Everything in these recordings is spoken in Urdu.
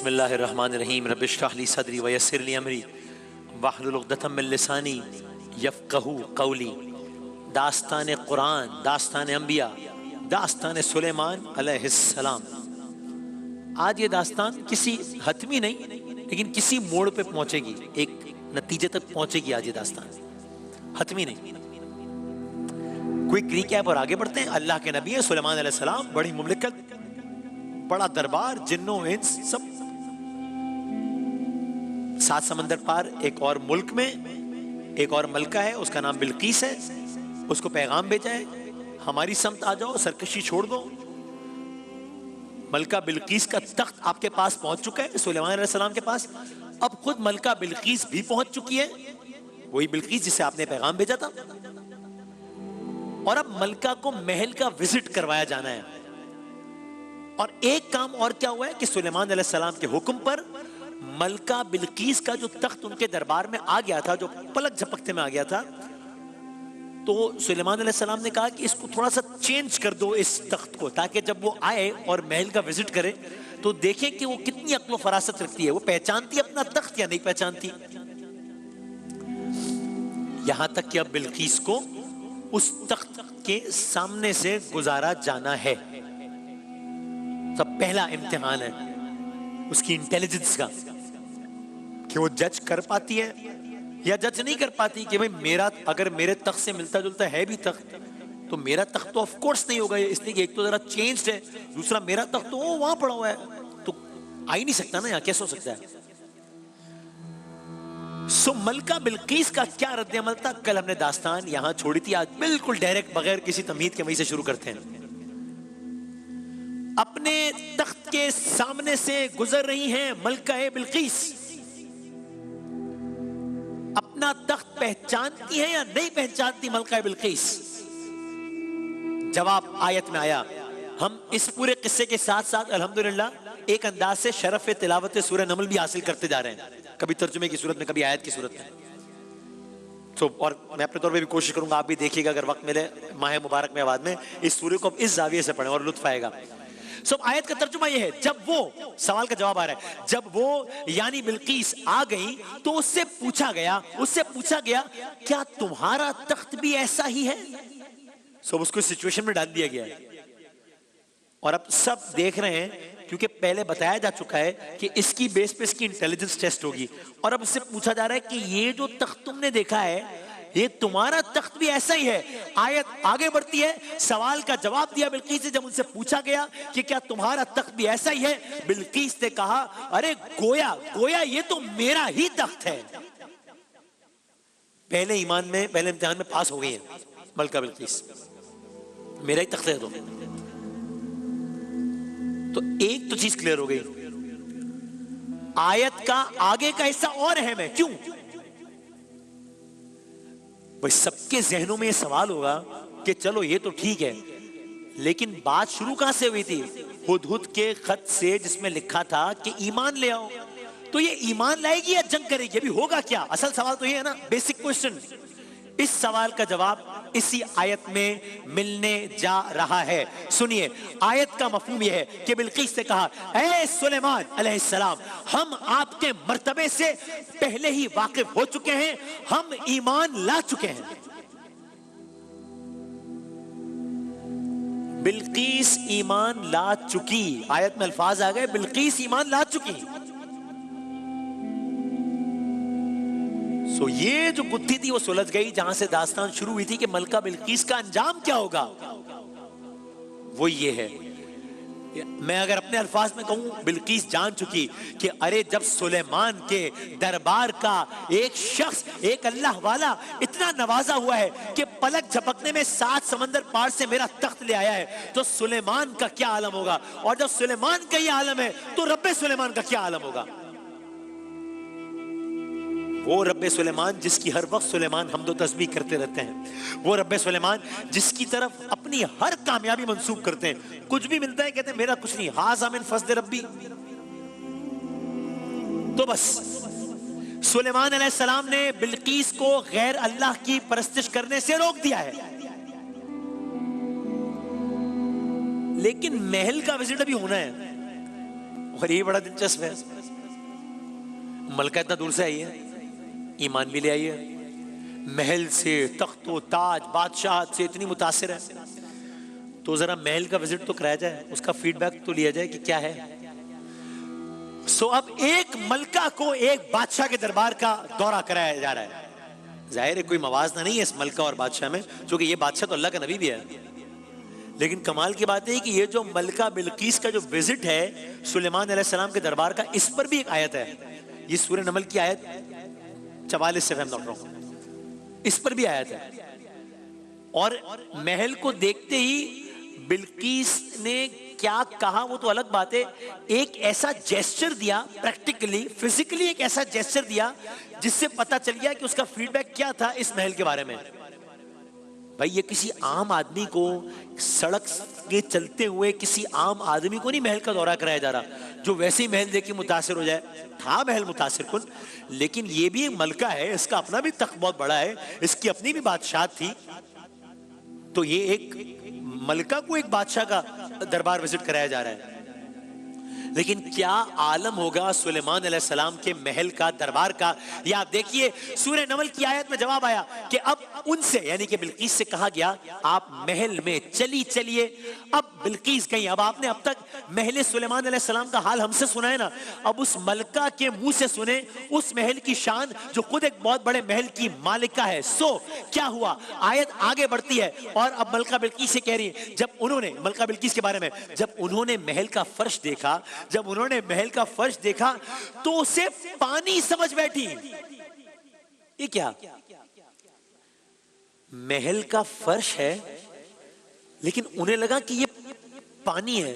اللہ الرحمن الرحیم رب اشرح لی صدری ویسر لی امری واحلل عقدۃ من لسانی یفقہوا قولی۔ داستان قرآن، داستان انبیاء، داستان سلیمان علیہ السلام۔ آج یہ داستان کسی حتمی نہیں لیکن کسی موڑ پہ پہنچے گی، ایک نتیجے تک پہنچے گی۔ آج یہ داستان حتمی نہیں۔ کوئی ریکیپ اور آگے بڑھتے ہیں۔ اللہ کے نبی سلیمان علیہ السلام، بڑی مملکت، بڑا دربار، جنوں انس سب، 7 سمندر پار ایک اور ملک میں ایک اور ملکہ ہے، اس کا نام بلقیس ہے۔ اس کو پیغام بھیجا ہے ہماری سمت آ جاؤ، سرکشی چھوڑ دو۔ ملکہ بلقیس کا تخت آپ کے پاس پہنچ چکا ہے، سلیمان علیہ السلام کے پاس۔ اب خود ملکہ بلقیس بھی پہنچ چکی ہے، وہی بلقیس جسے آپ نے پیغام بھیجا تھا۔ اور اب ملکہ کو محل کا وزٹ کروایا جانا ہے۔ اور ایک کام اور کیا ہوا ہے کہ سلیمان علیہ السلام کے حکم پر ملکہ بلقیس کا جو تخت ان کے دربار میں آ گیا تھا، جو پلک جھپکتے میں آ گیا تھا، تو سلیمان علیہ السلام نے کہا کہ اس کو تھوڑا سا چینج کر دو اس تخت کو، تاکہ جب وہ آئے اور محل کا وزٹ کرے تو دیکھیں کہ وہ کتنی عقل و فراست رکھتی ہے، وہ پہچانتی ہے اپنا تخت یا نہیں پہچانتی۔ یہاں تک کہ اب بلقیس کو اس تخت کے سامنے سے گزارا جانا ہے۔ سب پہلا امتحان ہے اس کی انٹیلیجنس کا، کہ وہ جج کر پاتی ہے یا جج نہیں کر پاتی۔ کہ بھئی میرا اگر میرے تخت سے ملتا جلتا ہے بھی تخت، تو میرا تخت تو آف کورس نہیں ہوگا، اس لیے کہ ایک تو ذرا چینجڈ ہے، دوسرا میرا تخت تو وہاں پڑا ہوا ہے، تو آ ہی نہیں سکتا نا، یہاں کیسے ہو سکتا ہے۔ سو ملکہ بلقیس کا کیا رد عمل تھا؟ کل ہم نے داستان یہاں چھوڑی تھی، آج بالکل ڈائریکٹ بغیر کسی تمہید کے وہیں سے شروع کرتے ہیں۔ اپنے تخت کے سامنے سے گزر رہی ہیں ملکہ بلقیس۔ اپنا تخت پہچانتی ہیں یا نہیں پہچانتی ملکہ بلقیس؟ جواب آیت میں آیا۔ ہم اس پورے قصے کے ساتھ ساتھ الحمدللہ ایک انداز سے شرف تلاوت سورہ نمل بھی حاصل کرتے جا رہے ہیں، کبھی ترجمے کی صورت میں، کبھی آیت کی صورت میں۔ اور میں اپنے طور پہ بھی کوشش کروں گا، آپ بھی دیکھیے گا اگر وقت ملے ماہ مبارک میں بعد میں اس سورے کو اس زاویے سے پڑھیں اور لطف آئے گا۔ آیت کا ترجمہ یہ ہے، جب وہ، سوال کا جواب آ رہا ہے، جب وہ یعنی بلقیس آ گئی تو اس سے پوچھا گیا کیا تمہارا تخت بھی ایسا ہی ہے؟ اس کو سچویشن میں ڈال دیا گیا ہے، اور اب سب دیکھ رہے ہیں کیونکہ پہلے بتایا جا چکا ہے کہ اس کی بیس پہ اس کی انٹیلیجنس ٹیسٹ ہوگی، اور اب اس سے پوچھا جا رہا ہے کہ یہ جو تخت تم نے دیکھا ہے یہ تمہارا تخت بھی ایسا ہی ہے۔ آیت آگے بڑھتی ہے، سوال کا جواب دیا بلقیس سے جب ان سے پوچھا گیا کہ کیا تمہارا تخت بھی ایسا ہی ہے، بلقیس نے کہا ارے گویا یہ تو میرا ہی تخت ہے۔ پہلے ایمان میں، پہلے امتحان میں پاس ہو گئی ہیں ملکہ بلقیس، میرا ہی تخت ہے۔ تو ایک تو چیز کلیئر ہو گئی، آیت کا آگے کا حصہ اور اہم ہے۔ کیوں؟ بھئی سب کے ذہنوں میں یہ سوال ہوگا کہ چلو یہ تو ٹھیک ہے، لیکن بات شروع کہاں سے ہوئی تھی؟ ہدہد کے خط سے، جس میں لکھا تھا کہ ایمان لے آؤ۔ تو یہ ایمان لائے گی یا جنگ کرے گی؟ ابھی ہوگا کیا؟ اصل سوال تو یہ ہے نا، بیسک کوئسچن۔ اس سوال کا جواب اسی آیت میں ملنے جا رہا ہے۔ سنیے، آیت کا مفہوم یہ ہے کہ بلقیس نے کہا اے سلیمان علیہ السلام، ہم آپ کے مرتبے سے پہلے ہی واقف ہو چکے ہیں، ہم ایمان لا چکے ہیں۔ بلقیس ایمان لا چکی، آیت میں الفاظ آ گئے، بلقیس ایمان لا چکی۔ یہ جو گتھی تھی وہ سلجھ گئی، جہاں سے داستان شروع ہوئی تھی کہ ملکہ بلقیس کا انجام کیا ہوگا، وہ یہ ہے۔ میں اگر اپنے الفاظ میں کہوں، بلقیس جان چکی کہ ارے جب سلیمان کے دربار کا ایک شخص، ایک اللہ والا اتنا نوازا ہوا ہے کہ پلک جھپکنے میں 7 سمندر پار سے میرا تخت لے آیا ہے، تو سلیمان کا کیا عالم ہوگا، اور جب سلیمان کا یہ عالم ہے تو رب سلیمان کا کیا عالم ہوگا۔ وہ رب سلیمان جس کی ہر وقت سلیمان حمد و تسبیح کرتے رہتے ہیں، وہ رب سلیمان جس کی طرف اپنی ہر کامیابی منسوب کرتے ہیں، کچھ بھی ملتا ہے کہتے ہیں میرا کچھ نہیں، ھذا من فضل ربی۔ تو بس سلیمان علیہ السلام نے بلقیس کو غیر اللہ کی پرستش کرنے سے روک دیا ہے، لیکن محل کا وزٹ ابھی ہونا ہے۔ اور یہ بڑا دلچسپ ہے، ملکہ اتنا دور سے آئی ہے، ایمان بھی لے آئی ہے، محل سے، تخت و تاج، بادشاہت سے اتنی متاثر ہے، تو ذرا محل کا وزٹ تو کرایا جائے، اس کا فیڈ بیک تو لیا جائے کہ کیا ہے۔ سو اب ایک ملکہ کو ایک بادشاہ کے دربار کا دورہ کرایا جا رہا ہے۔ ظاہر ہے کوئی موازنہ نہیں ہے اس ملکہ اور بادشاہ میں، چونکہ یہ بادشاہ تو اللہ کا نبی بھی ہے، لیکن کمال کی بات ہے کہ یہ جو ملکہ بلقیس کا جو وزٹ ہے سلیمان علیہ السلام کے دربار کا، اس پر بھی ایک آیت ہے، یہ سورہ نمل کی آیت 44 سے فہم ڈاکٹر ہوں، اس پر بھی آیت ہے۔ اور محل کو دیکھتے ہی بلقیس نے کیا کہا وہ تو الگ بات ہے، ایک ایسا جیسچر دیا، پریکٹیکلی فزیکلی ایک ایسا جیسچر دیا جس سے پتا چل گیا کہ اس کا فیڈ بیک کیا تھا اس محل کے بارے میں۔ بھائی یہ کسی عام آدمی کو، سڑک کے چلتے ہوئے کسی عام آدمی کو نہیں محل کا دورہ کرایا جا رہا جو ویسے ہی محل دیکھ کے متاثر ہو جائے۔ تھا محل متاثر کن، لیکن یہ بھی ایک ملکہ ہے، اس کا اپنا بھی تخت بہت بڑا ہے، اس کی اپنی بھی بادشاہت تھی، تو یہ ایک ملکہ کو ایک بادشاہ کا دربار وزٹ کرایا جا رہا ہے۔ لیکن کیا عالم ہوگا سلیمان علیہ السلام کے محل کا، دربار کا۔ یہ آپ دیکھیے سورہ نمل کی آیت میں جواب آیا کہ اب ان سے یعنی کہ بلقیس سے کہا گیا آپ محل میں چلیے۔ اب بلقیس گئی، اب آپ نے اب تک محل سلیمان علیہ السلام کا حال ہم سے سنا ہے نا، اب اس ملکہ کے منہ سے سنیں اس محل کی شان جو خود ایک بہت بڑے محل کی مالکہ ہے۔ سو کیا ہوا، آیت آگے بڑھتی ہے اور اب ملکہ بلقیس سے کہہ رہی ہے، جب انہوں نے ملکہ بلقیس کے بارے میں، جب انہوں نے محل کا فرش دیکھا، جب انہوں نے محل کا فرش دیکھا تو اسے پانی سمجھ بیٹھی۔ یہ کیا، محل کا فرش ہے لیکن انہیں لگا کہ یہ پانی ہے،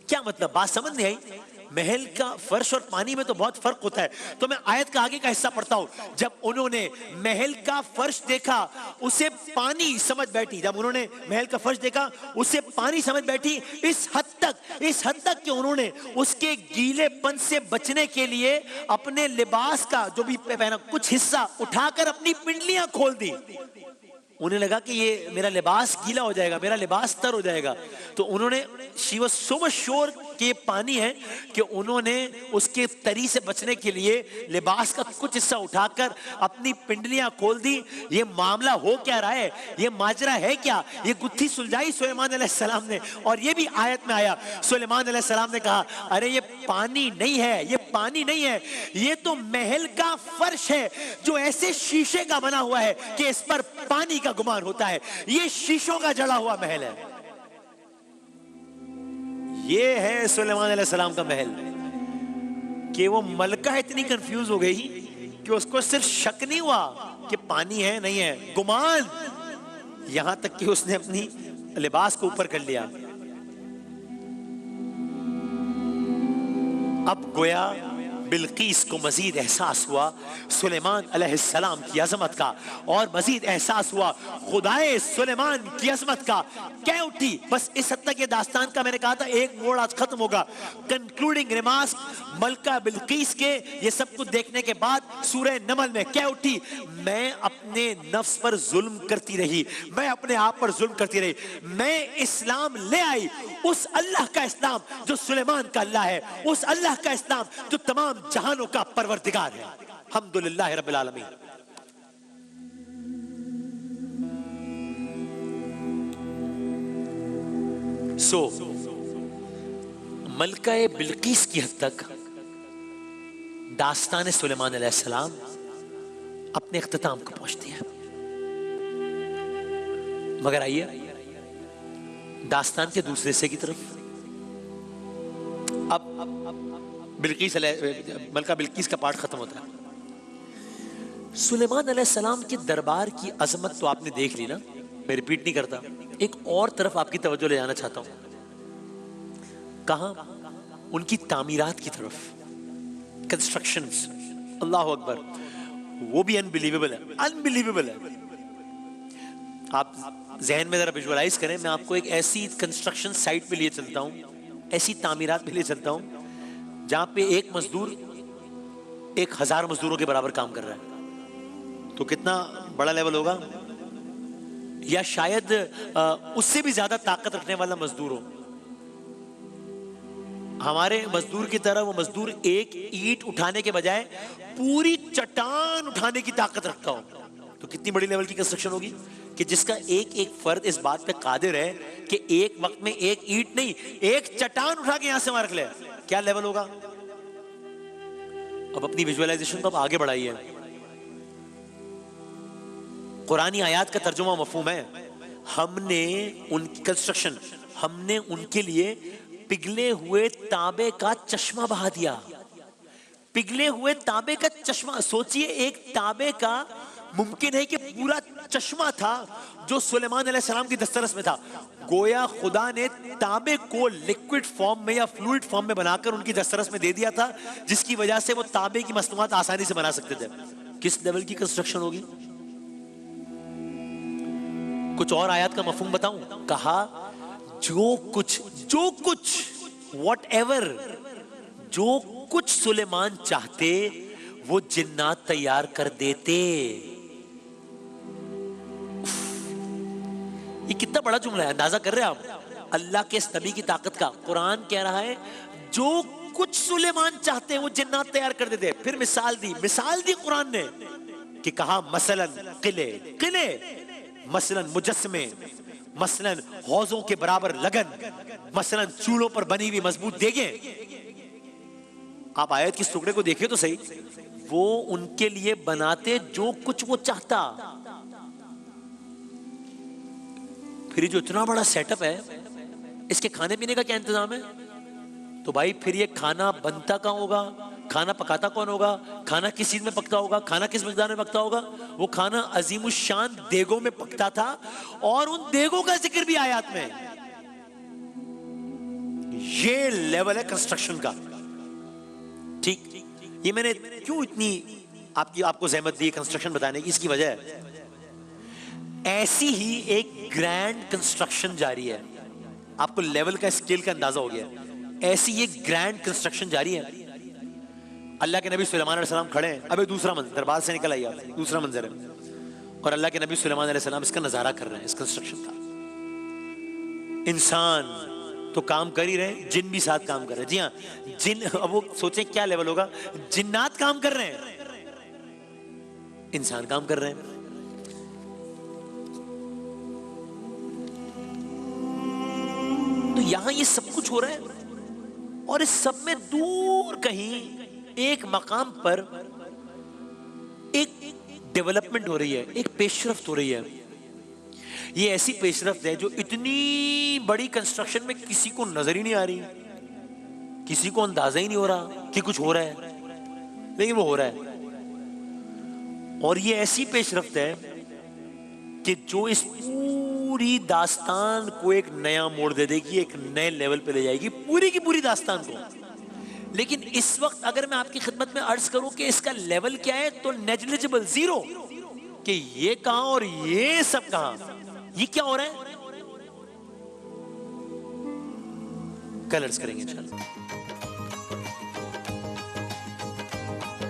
کیا مطلب، بات سمجھ نہیں آئی؟ محل کا فرش اور پانی میں تو بہت فرق ہوتا ہے۔ تو میں آیت کا آگے کا حصہ پڑھتا ہوں، جب انہوں نے محل کا فرش دیکھا اسے پانی سمجھ بیٹھی، جب انہوں نے محل کا فرش دیکھا اسے پانی سمجھ بیٹھی، اس حد تک کہ انہوں نے اس کے گیلے پن سے بچنے کے لیے اپنے لباس کا جو بھی پہنا کچھ حصہ اٹھا کر اپنی پنڈلیاں کھول دی۔ انہیں لگا کہ یہ میرا لباس گیلا ہو جائے گا، میرا لباس تر ہو جائے گا، تو انہوں نے she was so much sure کہ یہ پانی ہے کہ انہوں نے اس کے تری سے بچنے کے لیے لباس کا کچھ حصہ اٹھا کر اپنی پنڈلیاں کھول دی۔ یہ معاملہ ہو کیا رہا ہے، یہ ماجرا ہے کیا، یہ گتھی سلجھائی سلیمان علیہ السلام نے، اور یہ بھی آیت میں آیا، سلیمان علیہ السلام نے کہا ارے یہ پانی نہیں ہے، یہ پانی نہیں ہے، یہ تو محل کا فرش ہے جو ایسے شیشے کا بنا ہوا ہے کہ اس پر پانی کا گمان ہوتا ہے، یہ شیشوں کا جڑا ہوا محل ہے۔ یہ ہے سلیمان علیہ السلام کا محل، کہ وہ ملکہ اتنی کنفیوز ہو گئی کہ اس کو صرف شک نہیں ہوا کہ پانی ہے نہیں ہے، گمان، یہاں تک کہ اس نے اپنی لباس کو اوپر کر لیا۔ اب گویا بلقیس کو مزید احساس ہوا سلیمان علیہ السلام کی عظمت کا، اور مزید احساس ہوا خدائے سلیمان کی عظمت کا، کہہ اٹھی۔ بس اس حد تک یہ داستان کا میں نے کہا تھا ایک موڑ آج ختم ہوگا۔ کنکلوڈنگ ریمارکس ملکہ بلقیس کے یہ سب کچھ دیکھنے کے بعد سورہ نمل میں کہہ اٹھی میں اپنے نفس پر ظلم کرتی رہی، میں اپنے آپ پر ظلم کرتی رہی، میں اسلام لے آئی، اس اللہ کا اسلام جو سلیمان کا اللہ ہے، اس اللہ کا اسلام جو تمام جہانوں کا پروردگار ہے۔ الحمدللہ رب العالمین۔ سو ملکہ بلقیس کی حد تک داستان سلیمان علیہ السلام اپنے اختتام کو پہنچتی ہے، مگر آئیے داستان کے دوسرے حصے کی طرف۔ اب ملکہ بلقیس کا پارٹ ختم ہوتا ہے۔ سلیمان علیہ السلام کے دربار کی عظمت تو آپ نے دیکھ لی نا، میں ریپیٹ نہیں کرتا، ایک اور طرف آپ کی توجہ لے جانا چاہتا ہوں۔ کہاں؟ ان کی تعمیرات کی طرف، کنسٹرکشنز، اللہ اکبر، وہ بھی انبیلیویبل ہے، انبیلیویبل ہے۔ آپ ذہن میں ذرا ویژوالائز کریں، میں آپ کو ایک ایسی کنسٹرکشن سائٹ پہ لیے چلتا ہوں، ایسی تعمیرات پہ لیے چلتا ہوں جہاں پہ ایک مزدور 1000 مزدوروں کے برابر کام کر رہا ہے، تو کتنا بڑا لیول ہوگا، یا شاید اس سے بھی زیادہ طاقت رکھنے والا مزدور ہو۔ ہمارے مزدور کی طرح وہ مزدور ایک اینٹ اٹھانے کے بجائے پوری چٹان اٹھانے کی طاقت رکھتا ہو تو کتنی بڑی لیول کی کنسٹرکشن ہوگی کہ جس کا ایک ایک فرد اس بات پہ قادر ہے کہ ایک وقت میں ایک اینٹ نہیں ایک چٹان اٹھا کے یہاں سے وہاں رکھ لے. کیا لیول ہوگا؟ اب اپنی ویژوالائزیشن کو اب آگے بڑھائیے. قرآنی آیات کا ترجمہ مفہوم ہے. ہم نے ان کی کنسٹرکشن ہم نے ان کے لیے پگھلے ہوئے تانبے کا چشمہ بہا دیا. پگھلے ہوئے تانبے کا چشمہ, سوچئے ایک تانبے کا ممکن ہے کہ پورا چشمہ تھا جو سلیمان علیہ السلام کی دسترس میں تھا. گویا خدا نے تانبے کو لیکوڈ فارم میں یا فلوئڈ فارم میں بنا کر ان کی دسترس میں دے دیا تھا جس کی وجہ سے وہ تانبے کی مصنوعات آسانی سے بنا سکتے تھے. کس لیول کی کنسٹرکشن ہوگی؟ کچھ اور آیات کا مفہوم بتاؤں. کہا جو کچھ واٹ ایور جو کچھ سلیمان چاہتے وہ جنات تیار کر دیتے. یہ کتنا بڑا جملہ ہے, اندازہ کر رہے ہیں آپ اللہ کے اس نبی کی طاقت کا. قرآن کہہ رہا ہے جو کچھ سلیمان چاہتے وہ جنات تیار کر دیتے. پھر مثال دی قرآن نے کہ کہا مثلا قلعے, مثلا مجسمے, مثلا حوضوں کے برابر لگن, مثلا چولوں پر بنی ہوئی مضبوط دیگیں. آپ آیت کی اس ٹکڑے کو دیکھیں تو صحیح, وہ ان کے لیے بناتے جو کچھ وہ چاہتا. پھر جو اتنا بڑا سیٹ اپ ہے اس کے کھانے پینے کا کیا انتظام ہے؟ تو بھائی پھر یہ کھانا بنتا کہاں ہوگا, کھانا پکاتا کون ہوگا, کھانا کس چیز میں پکتا ہوگا, کھانا کس مقدار میں پکتا ہوگا؟ وہ کھانا عظیم الشان دیگوں میں پکتا تھا اور ان دیگوں کا ذکر بھی آیات میں. یہ لیول ہے کنسٹرکشن کا. ٹھیک, یہ میں نے کیوں اتنی آپ کو زحمت دی کنسٹرکشن بتانے کی, اس کی وجہ ہے ایسی ہی ایک گرینڈ کنسٹرکشن جاری ہے. آپ کو لیول کا اسکیل کا اندازہ ہو گیا. ایسی ایک گرینڈ کنسٹرکشن جاری ہے. اللہ کے نبی سلیمان علیہ السلام کھڑے ہیں. اب دوسرا منظر, دربار سے نکل آئیے, دوسرا منظر ہے, اور اللہ کے نبی سلیمان علیہ السلام اس کا نظارہ کر رہے ہیں, اس کنسٹرکشن کا. انسان تو کام کر ہی رہے ہیں, جن بھی ساتھ کام کر رہے ہیں. جی ہاں, جن, اب وہ سوچیں کیا لیول ہوگا. جنات کام کر رہے ہیں, انسان کام کر رہے ہیں. تو یہاں یہ سب کچھ ہو رہا ہے اور اس سب میں دور کہیں ایک مقام پر ایک ڈیولپمنٹ ہو رہی ہے, ایک پیش رفت ہو رہی ہے. یہ ایسی پیش رفت ہے جو اتنی بڑی کنسٹرکشن میں کسی کو نظر ہی نہیں آ رہی, کسی کو اندازہ ہی نہیں ہو رہا کہ کچھ ہو رہا ہے, لیکن وہ ہو رہا ہے. اور یہ ایسی پیش رفت ہے کہ جو اس پوری داستان کو ایک نیا موڑ دے گی, ایک نئے لیول پہ لے جائے گی پوری کی پوری داستان کو. لیکن اس وقت اگر میں آپ کی خدمت میں عرض کروں کہ اس کا لیول کیا ہے تو نیگلیجبل, زیرو, کہ یہ کہاں اور یہ سب کہاں, یہ کیا ہو رہا ہے, کل عرض کریں گے انشاءاللہ.